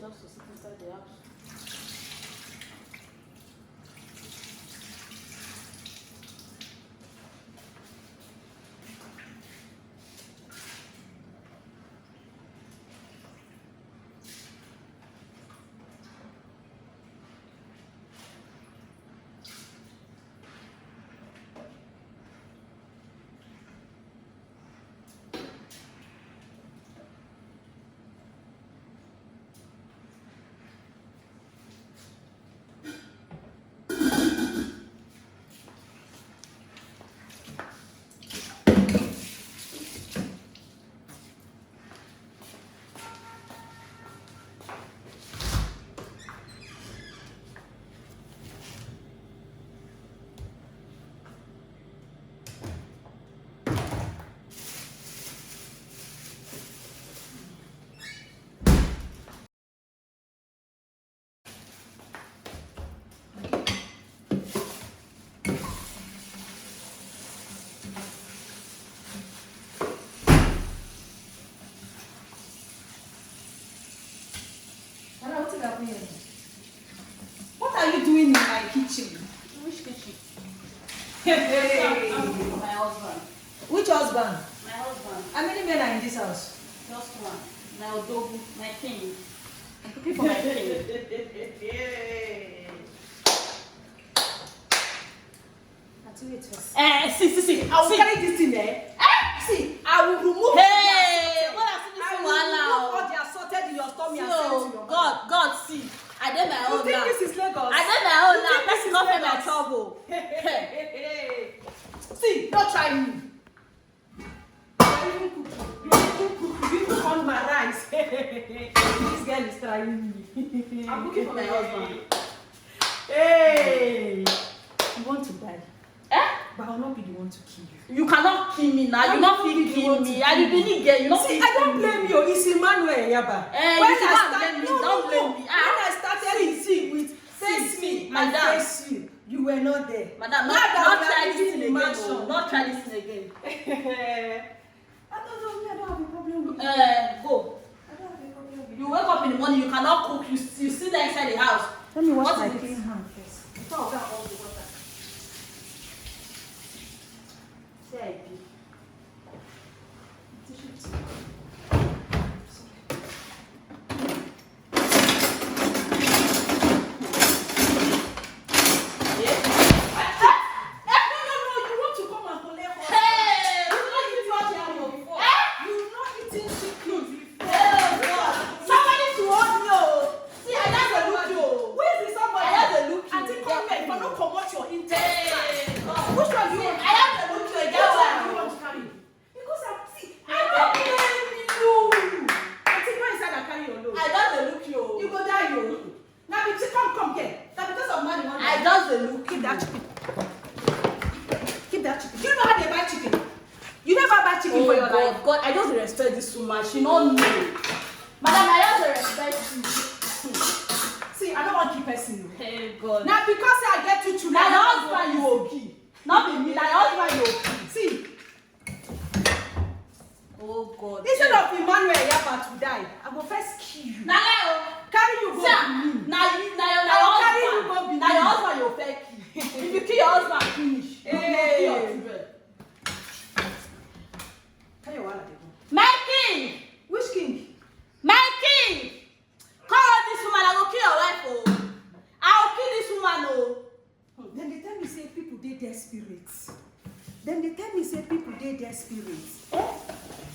just to sit inside the house. What are you doing in my kitchen? Which kitchen? Hey. I'm looking for my husband. Which husband? My husband. How many men are in this house? Just one. My Odogu, my king. I'm looking for my king. See. I will carry this thing there. See, I will remove all the assorted in your stomach and send to your mother. God, see. I did my own You now. think this is Lagos? I did my own You now. think this That's is not for my Lagos? trouble. See, don't try me. You cook on my rice. This girl is trying me. I'm looking for my husband. Hey, you want to die? Eh? But I will not be the one to kill you. You cannot kill me now. You not fit kill me. I believe girl. You not See, fit I don't kill me. blame you. It's Emmanuel Eyabas. You should not blame me. Don't blame me. When I started with face me and madam. face you, you were not there. Madam, Now not that try we are this in thing the again. mansion. Oh. Not try this thing again. I don't have a problem with you. Go. I don't have a problem with you. You wake up in the morning. You cannot cook. You sit there inside the house. Let me wash What my is it? clean hand first. Before I got all the water. Say I be. God, I just respect this woman. She don't know. Madam, I just respect you. See, I don't want to keep person. Hey God. Now because I get you to Now your husband you okay. Not be me. Now your husband you okay. See. Oh God. Instead of Emmanuel Eyabas to die, I will first kill you. Now carry you go Benin. Now your husband. Now your husband you fair kill. If you kill your husband, finish. Hey. You kill your children. My king! Which king? My king! Call this woman, I will kill your wife, oh. I will kill this woman, oh. Then they tell me say people they desperate. Then they tell me say people they desperate. Eh?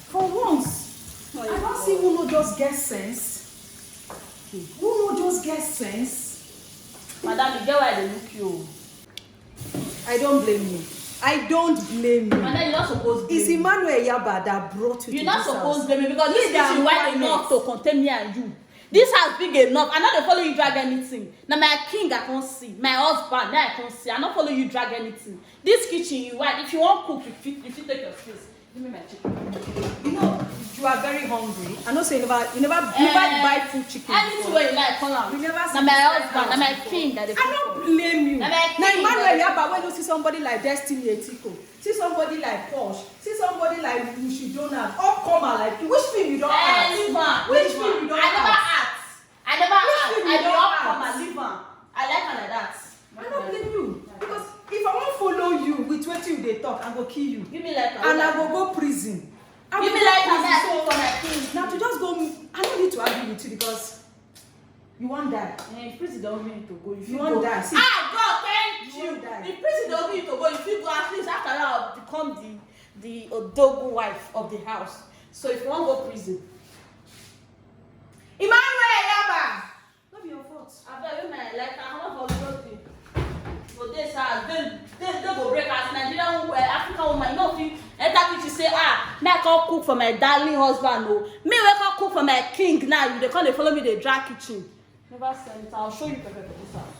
For once, I don't see who no just get sense. Who no just get sense. Madam, you get why they look you. I don't blame you. I don't blame you. Madam, you're not supposed to blame It's Emmanuel Eyabas that brought you You're to not this supposed house. to blame me because this kitchen wide enough to contain me and you. This house big enough. I'm not gonna follow you drag anything. Now my king I can't see. My husband now I can't see. I'm not follow you drag anything. This kitchen you wide. If you want cook, you fit take your space. Give me my chicken. You know, you are very hungry. I know say you never buy full chicken. Anything where you like, call out. You never Now my husband, now my king that they I don't blame you. Now Now Emmanuel Eyabas, when you see somebody like Destiny Etiko, see somebody like Posh, see somebody like Mushidona, all come like you. Which film you don't act? Anyone. Which film you don't I never act? act. I kill you. Give me lighter. And I go prison. Give me lighter, I cook for my king. Now to just go, I don't need to argue with you because you won't die. If prison don't mean to go, if You won't die. See, God, thank You you. won't die. If prison don't mean to go, if you go, at least after that, I'll become the Odogu wife of the house. So if you want to go prison, Emmanuel Eyabas. not be your fault. I bet you may like I come for something. For this house, they go break as Nigerian woman, African woman. You know, if you enter kitchen say, me I can't cook for my darling husband. No, me we can't cook for my king. Now they can't follow me. They drag kitchen. Never sent. I'll show you pepper for this house.